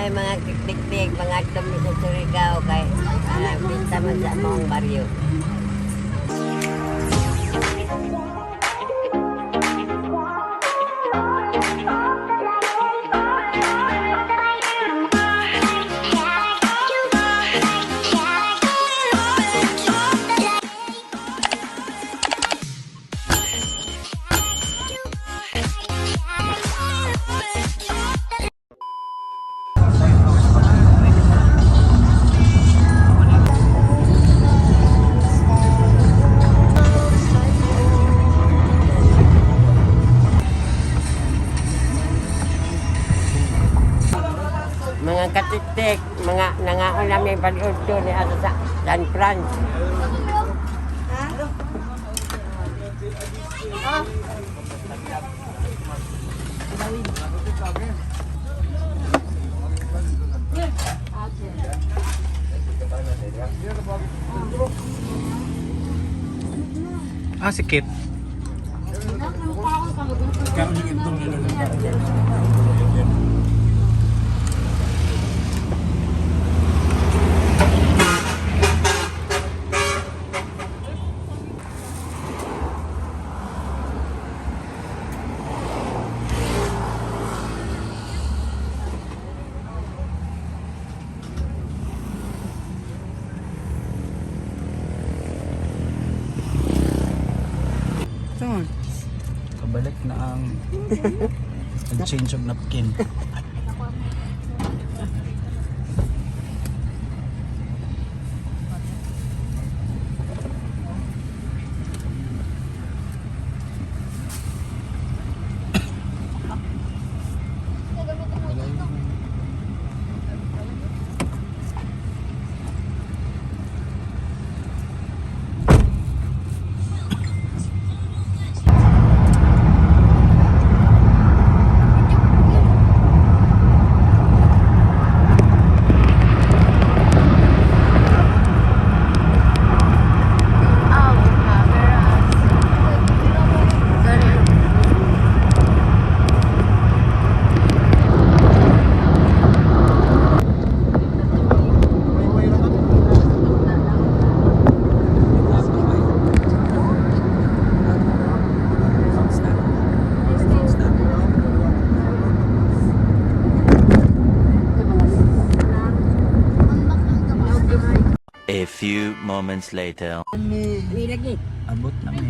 Ay mga tiktik, mga dumi sa Surigao kay binta man sa among baryo. Mga katiktik, mga nangaon namin pag-udto ni Asa sa San Fran. Ah, sikit. Kabalik na ang change of napkin. A few moments later. Ni lagi. Abot na may...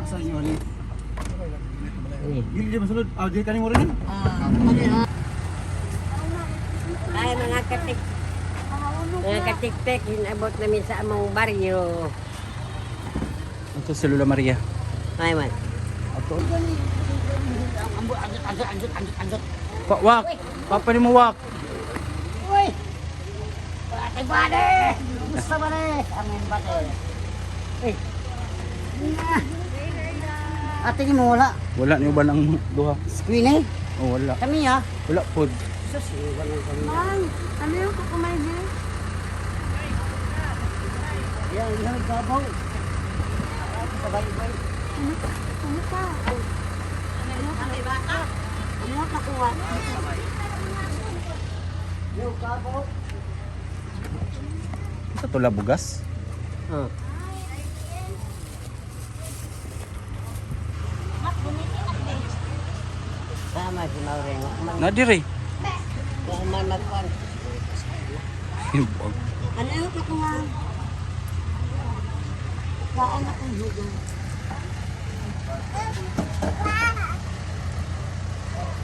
Asa inyo ni? Gili di masulod. Ah, di kanin mo rin. Ay mga katik. Mga katiktik, hinabot namin sa among baryo. Ito si Lola Maria. Ay man. Ato. Wak! Papa ni mo wak! Uy! Ate bade! Gusto ba rin? Amin bade. Eh. Ate ni mo wala. Wala niyo ba ng duha? Screen eh. Oh, wala. Kami ha. Wala pod. Sus, wala kami. Ay, ano yung kukumay din? Yan, yan, gabaw. Sabay-bay. Ano ka? Ano bata? Ano ka kuha? Yo, gabaw. Ito tula bugas. Oh. Sama si Maureen. Na dire. Kung man magpan. Ano yung kukuha? Saan akong hugo?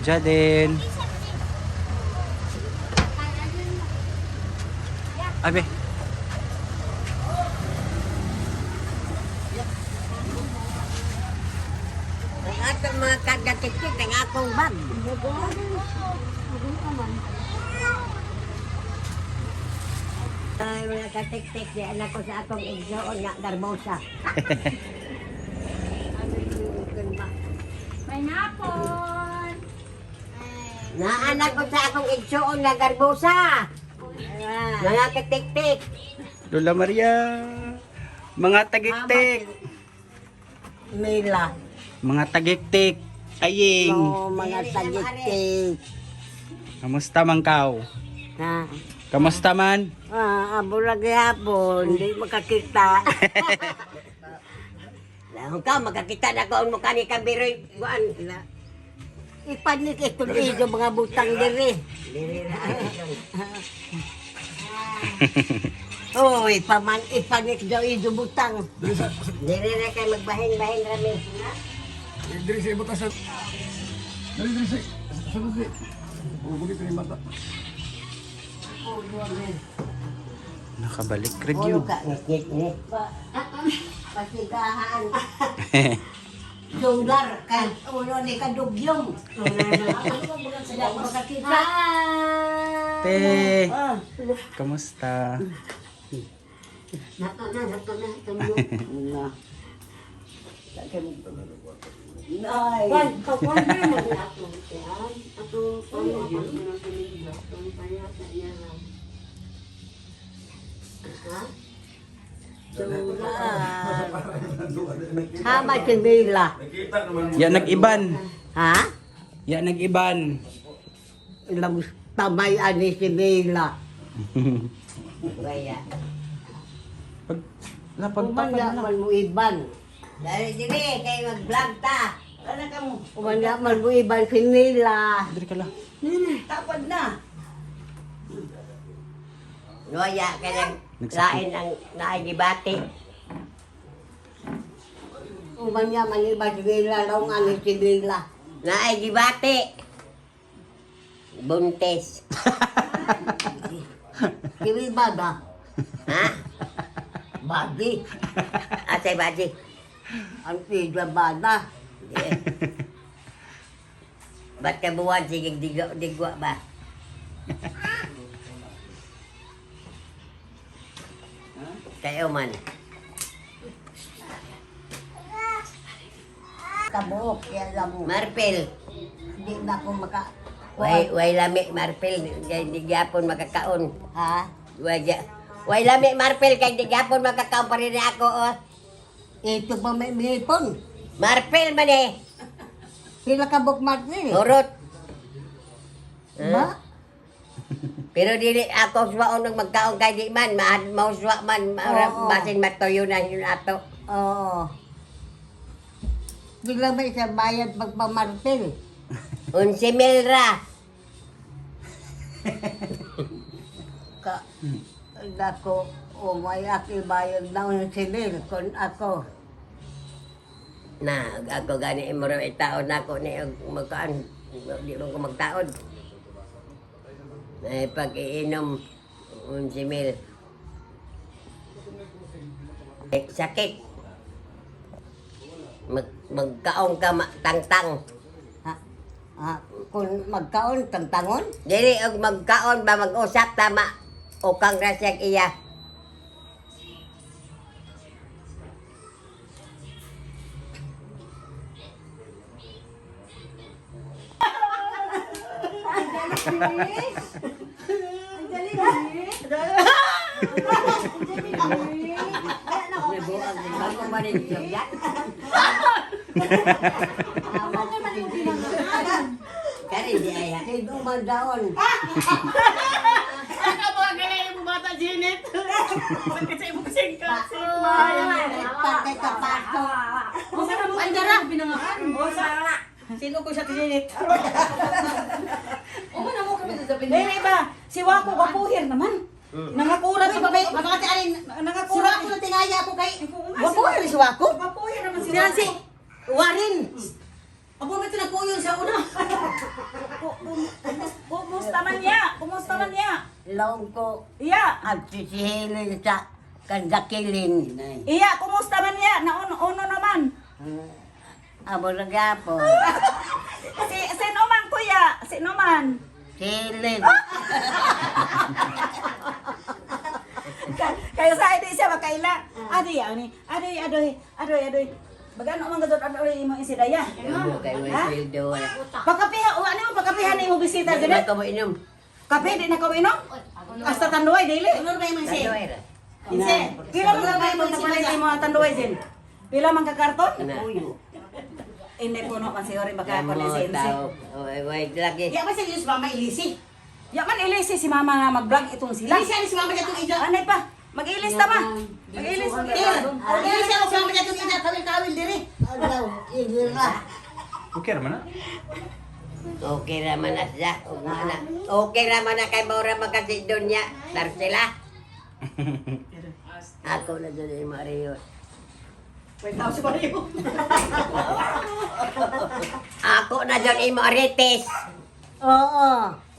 Jaden. Abe. Ang atong mga kagatiktik, ang akong bag. Ay, mga katiktik, di anak ko sa akong igsoon nga garbosa. Pineapple! Naanak ko sa akong igsoon nga garbosa. Mga katiktik. Lola Maria. Mga tagiktik. Mila. Mga tagiktik. Aying. mga tagitik. Kamusta man kaw? Ha? Kamusta man? Abo lagi hapon, hindi makakita. Lahong ka, makakita na ko mo kani kabiroy. Buwan, ipanik ito ido mga butang diri. Diri na. Oh, ipanik daw ido butang. Diri na kay magbahin-bahin rami. Diri sa ibutas sa... Diri sa... Sunod di. Bugit rin mata. Nakabalik Ulo review. ka, ngikit ni. Pasigahan. Junglar, kan ulo ni kadugyong. Sila makakita. Te, kamusta? Nato na. Na. Nay. Pagkuhan na mo na ako. Ako, Hama si Mila. Ya nag-iban. Ha? Ya nag-iban. Ilang tamay ani si Mila. Kaya. Pag napagpapan Umanda na. man mo iban. Dari diri kay mag-vlog ta. Ano ka mo? Umanda man mo iban si Mila. Diri ka lang. Tapad na. Noya kaya Nagsakit. lain ang naigibati. Umanya man iba si Mila long ani si Mila. Naigibati. Buntes. Kiwi bada. Ha? Badi. Asay badi. Ang pidwa bada. Ba't ka buwan sige digwa ba? Kayo man. Kabuok, yan lang mo. Marpel. Hindi na ako maka... Way lami, Marpel. Kaya di gyapon makakaon. Ha? Way lami, Marpel. Kaya di gyapon makakaon pa rin ako, oh. Ito ba may mipon? Marpel man eh. Sila kabuk Marpel? Urot. Ba? Pero dili ako swaon ng magkaon kay di man mauswa man basin matuyo na yun ato. Oo. Bigla ba isa bayad pagpamartil? 11,000 ra. Ka dako o may aki bayad na 11,000 kon ako. Na ako gani mo ra itaon nako ni magkaan di mo ko magtaon. Ay pag-iinom 11,000. Sakit. Magkaon ka tangtang. Ha? Kung magkaon tangtangon? Dili og magkaon ba mag-usap tama o kang rasyag iya. Kari di ay kay duman daon. Ano ba galing mo bata Janet? Kasi mo singkat. Patay ka pato. Andara binangakan. Sino ko siya tinit? O man mo kami sa Dahil iba, si Wako kapuhir naman. Nangakurat si Babay. Makakati alin. Si Nangakurat. Wako na tingaya ako kay. Wapuhir si Wako? Kapuya naman si Sinan Wako. si Warin. Abo ba ito nagkuyon sa una? Kumusta man niya? Kumusta man niya? Laong ko Iya. at sisihilin sa kandakilin. Iya, kumusta man niya? Uno naman. Abo na gapo. Sino man kuya? Sino man? Silin. Kayo sa hindi siya makaila. Adoy. Bagano man gadot adoy imo insidaya. Ano kay Wildo? Pagkapiha, ano mo pagkapiha ni mo bisita Hindi dili? ko mo inom. Kape di na ko inom? Hasta tanduay dili. Ano ba yung si? Ano era? Inse. Pila man ka mo na pala mo tanduay din. Pila man ka karton? Na. Hindi po no kasi ori baka ako Kamu na si tahu. Wait lagi. Ya ba siya si mama ilisi? Ya man ilisi si mama nga mag-vlog itong sila. Ilisi ani si mama jatong ida. Anay pa. Mag-ilis ta ma. Mag-ilis ta. Ilisi ako si mama jatong ida kawil diri. Ano? Igira. Okay naman na. Okay naman na siya. Okay naman na kay Maura magkasi doon niya. Darcela. Ako na doon yung Mario. Wait, tao si Mario. Ako na doon yung Marites. Oo.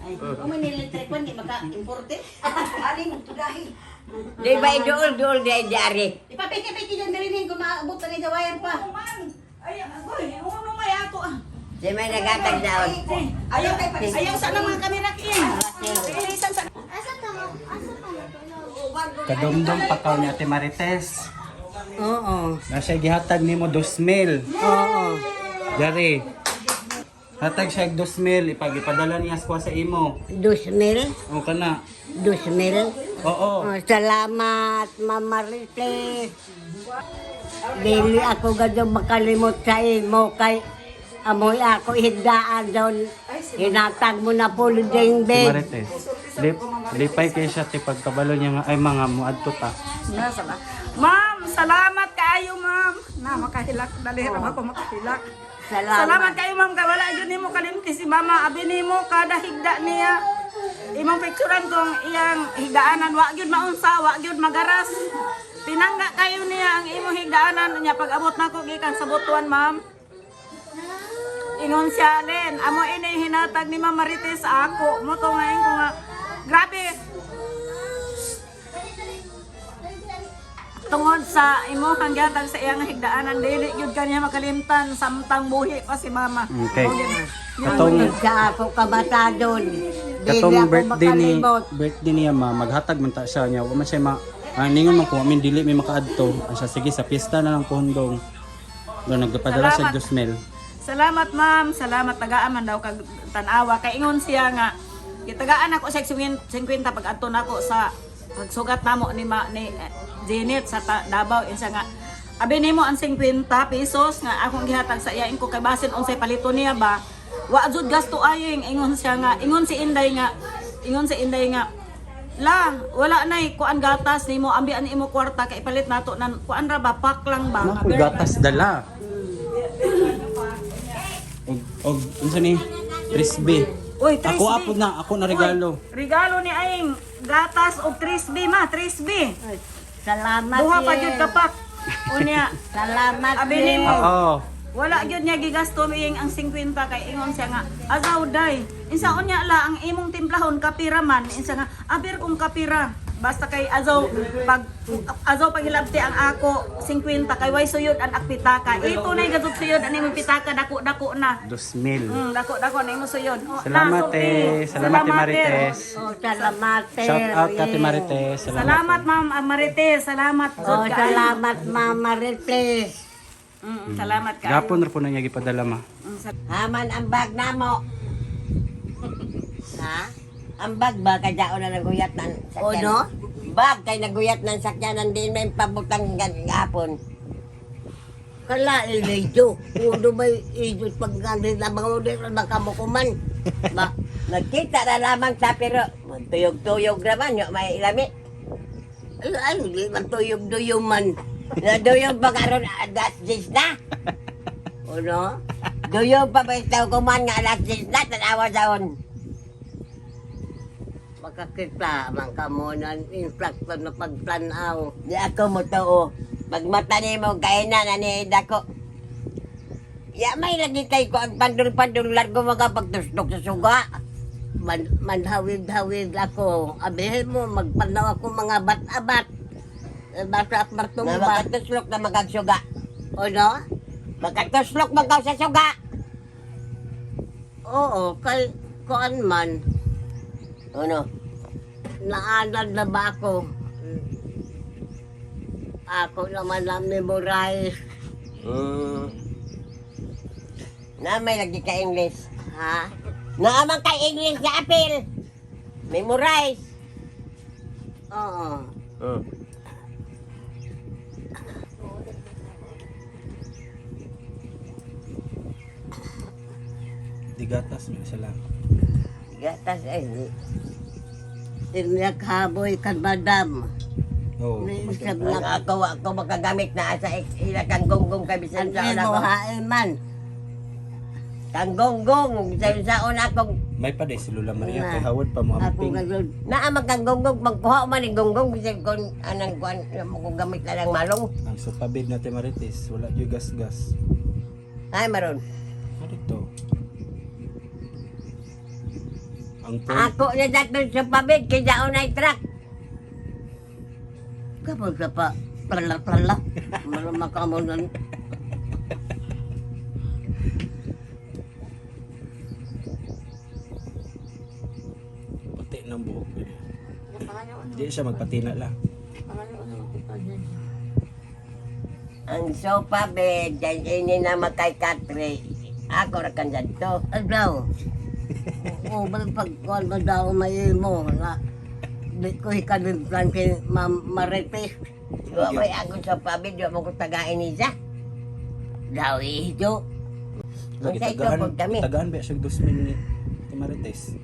Ay, kung may nilitrek man, di maka-importe. Ari mo, tugahi. Di ba idol di ari? Ipapiki-piki dyan diri kung maabot na ni gawayan pa. Ay, agoy, ano may ato ah. Di may nagatag daon. Ayaw sa mga kamera kiin. Ilisan sa Kadumdum pakaw ni Ate Marites. Oo. Na siya gihatag nimo 2,000. Oo. Dari. Hatag siya 2,000 ipadala niya sa imo. 2,000. O kana. 2,000. Oo. Oh, salamat, Mama Rites. Dili ako gadyo makalimot sa imo kay amoy ako higdaan doon. Hinatag mo na po ding bed. Marites. Lipay kay siya ti pagkabalo niya nga ay mga muadto ta. nasa ba? Ma'am, salamat kaayo ma'am. Na makahilak dali ra ako makahilak. Salamat kayo ma'am kay wala jud nimo kalimti si mama abi nimo kada higda niya. Imong picturean kong iyang higdaanan wa gyud maunsa, wa gyud magaras. Pinangga kayo niya ang imong higdaanan niya pag abot nako gikan sa butuan ma'am. Ingon siya len, amo ini hinatag ni Ma'am Marites sa ako. Mo to ngayon ko nga grabe. Tungod sa imo kang gihatag sa iyang higdaanan dili gyud kaniya makalimtan samtang buhi pa si mama. Okay. Katong sa ako kabatadon. Katong birthday niya ma maghatag man ta siya niya. Wa man siya ningon man ko amin dili may makaadto. Siya sige sa pista na lang pundong. Do nagpadala siya 2,000. Salamat ma'am, salamat tagaan man daw kag tan-awa kay ingon siya nga gitagaan ako sa 50 pag adto nako sa pagsugat namo ni Janet sa Davao insa nga abi nimo ang 50 pesos nga akong gihatag sa iya ko kay basin unsay palito niya ba wa jud gasto aying ingon siya nga ingon si Inday nga la wala nay kuan gatas nimo ambian imo kwarta kay ipalit nato nan kuan ra ba pak lang ba Naku, gatas dala. Og unsa ni? Frisbee. Uy, Ako apod na, ako na regalo. Regalo ni aing gatas og 3B ma, 3B. Salamat. Duha pa jud kapak. Unya, Salamat. abi nimo. Oo. Wala gyud niya gigasto miyeng ang 50 kay ingon siya nga azaw day. Insa unya la ang imong timplahon kapira man insa nga abir kong kapira. Basta kay azaw pagilabti ang ako 50 kay way suyod ang akpitaka. Ito na gadud suyod ani imong pitaka dako na. 2,000. Dako na imong suyod. Oh, Salamat sulti. Salamat Ate Marites. Oh, salamat. Shout out ka Ate Marites. Salamat ma'am Marites, salamat jud Oh, kaayo. salamat, Mama Rites. Salamat kaayo. Gapon ra po na niya gipadala ma. Haman ang bag namo. Ha? Ang bag ba kay daon na naguyat ng sakyan? O no? Bag kay naguyat ng sakyanan din may pabutang gapon. Kala ilidyo. Udo ba idyo pag gandhi na mga udo na kamukuman. Ba, nagkita na lamang sa pero tuyog-tuyog naman yung may ilami. Ay, hindi man tuyog-tuyog man. Naduyog ba karon alas 10 na? O no? Duyog pa ba itaw kuman nga alas 10 na tanawa saon? Makakita man ka mo ng instructor na pagplanaw. Di ako mo to. Pag mata ni mo kainan ani dako. Ya may lagi kay ko ang pandul-pandul largo mga pagtustok sa suga. Manhawid-hawid ako. Abihin mo magpanaw ako mga bat-abat. Basta at martumba. Na makatuslok na magagsuga. O no? Makatuslok magaw sa suga. Oo, kay kuan man. Ano? Naanan na ba ako? Ako naman na memorize. Na may lagi ka English. Ha? Naaman ka English na apil. Memorize. Oo. Tigatas mo sila. Gatas ay. Inakhaboy kan madam. Oo. Ako makagamit na sa ila kang gonggong kay bisan Ang sa una imo ko. haiman. Kang gonggong sa una akong May pa si Lola Maria Na. kay hawad pa mo Ako amping. ngayon. naamag kang gonggong magkuha man ni gonggong bisan kon anang kuan mo kong gamit na lang malong. Ang supabid na Marites, wala jud gas-gas. Ay maron. Ano to? Ang phone. Ako na dapat sa pabid kay daon ay truck. Kapag ka pa. Plala. Malumakamunan. Puti ng buhok niya. Hindi siya magpatina lang. Ang sopa bed dyan ini na makay katre. Ako ra kan to. Ano? Oo, pagkuhan mo daw may mo na di ko hikalim plan kay Marites. Wa may ako sa pabid wa mo ko tagain ni siya. Daw ito. Ang sa ito po kami. Tagaan ba siya 2,000 ni Marites?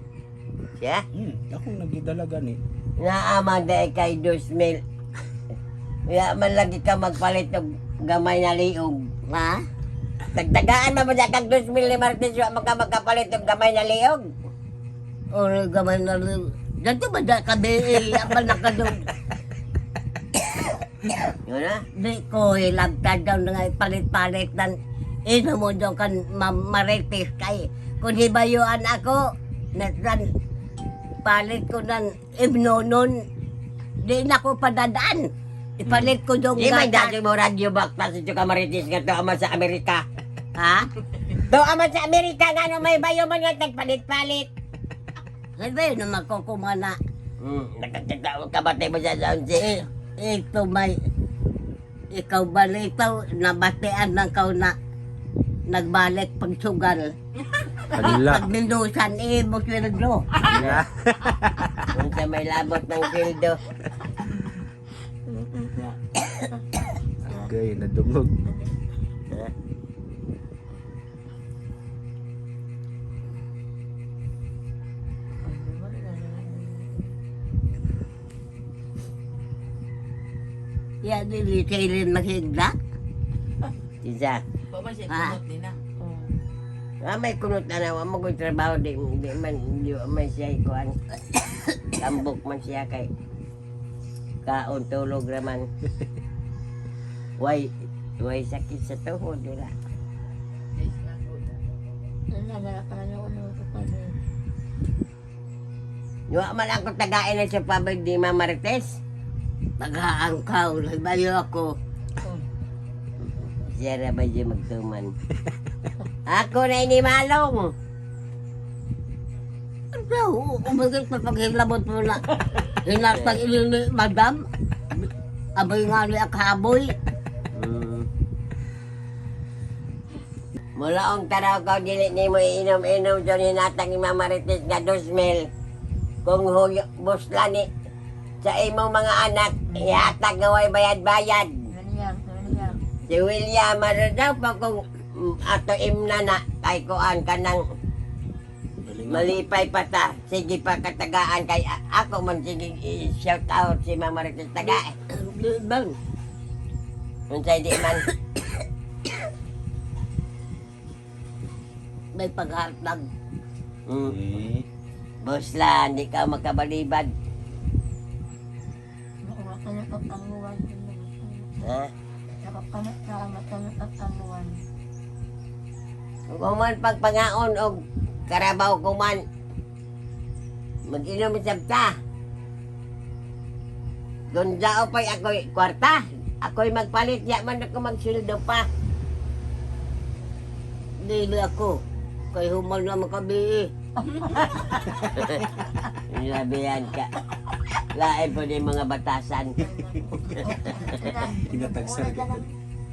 Siya? Akong nagidalaga ni. Naamang dahil kay 2,000. Kaya man lagi ka magpalit ng gamay na liog. Ha? Tagtagaan mo dyan kang 2,000 ni Martes wa magkapalit ng gamay na liog. O gamay na rin. Dito ba da kabi apa na ka doon? Yun na. Di ko ilagtad daw na nga palit-palit ng ino mo daw kan Marites kay kung hibayuan ako natran palit ko ng ibnonon di na ko padadaan ipalit ko daw Di may gatas. dati mo radyo bakta sa Chuka Marites nga to ama sa Amerika. Ha? To ama sa Amerika nga no may bayo man nga tagpalit-palit. Sabi naman ko kumana Nakakatawag ka ba tayo mo sa Zonzi? ito may ikaw balitaw nabatean ng kau na nagbalik pagsugal Kanila. pag minusan mo sweldo. Kung sa may labot ng sildo. Agay, nadungog. Yan din kailin maghigda. Isa. Ha? May kunot na nawa mo kung trabaho di man siya ikuan. Kambok man siya kay kaon tulog raman. Way sakit sa tuhod nila. Wa man ako tagain na sa pabag di Marites. Pag-aangkaw, nagbayo ako. Siya na ba siya magtuman? Ako na inimalong. Ano? Umagin pa paghilabot mo na. Hinatag ilili, madam. Abay nga ni akaboy. Mula ang taraw ka, dili ni mo inom-inom dyan hinatang ni Mama Marites nga 2,000. Kung busla ni sa imo mga anak, ihatag nga way bayad-bayad. Si William, ano daw pa kung ato imna na, kay kuan ka ng malipay pa ta. Sige pa katagaan kay ako man sige i-shout out si Mama Marites taga. Bang. Unsay di man. May paghartag. Busla, hindi ka makabalibad. Ha? Kung man pagpangaon o karabaw ko man, mag-inom isang ta. Gunjao pa'y ako'y kwarta. Ako'y magpalit, ya man ako magsildo pa. Dili ako. Kay humal na makabi. Labihan ka. Lain po din mga batasan. Tinatagsar ka.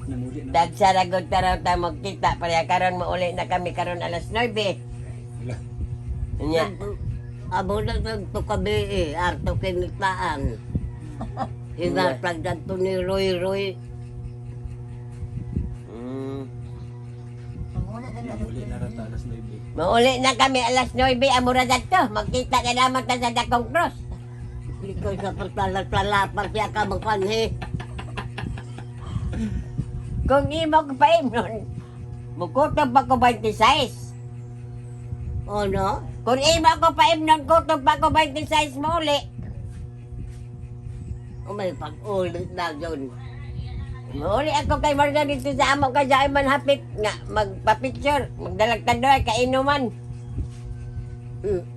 Namuli na. Dagsaragod taraw tayo magkita. Pareha karon mo uli na kami karon alas 9. Wala. Nya. Abo na nagtukabi arto kinitaan. Hinatag danto ni Roy. Namuli na rata. alas 9. Mauli na kami alas 9 amura to. Magkita ka naman ta sa Dakong Cross. Hindi ko sa paglalapar siya ka magpanhi. Kung imo ko pa nun, mukutob ako 26. O no? Kung imo ko pa nun, kutob ako 26 mo uli. O may pag-ulit na yun. Mauli ako kay Marga dito sa amo ka sa man hapit nga magpa-picture, magdalag tandoy kainuman. Mm.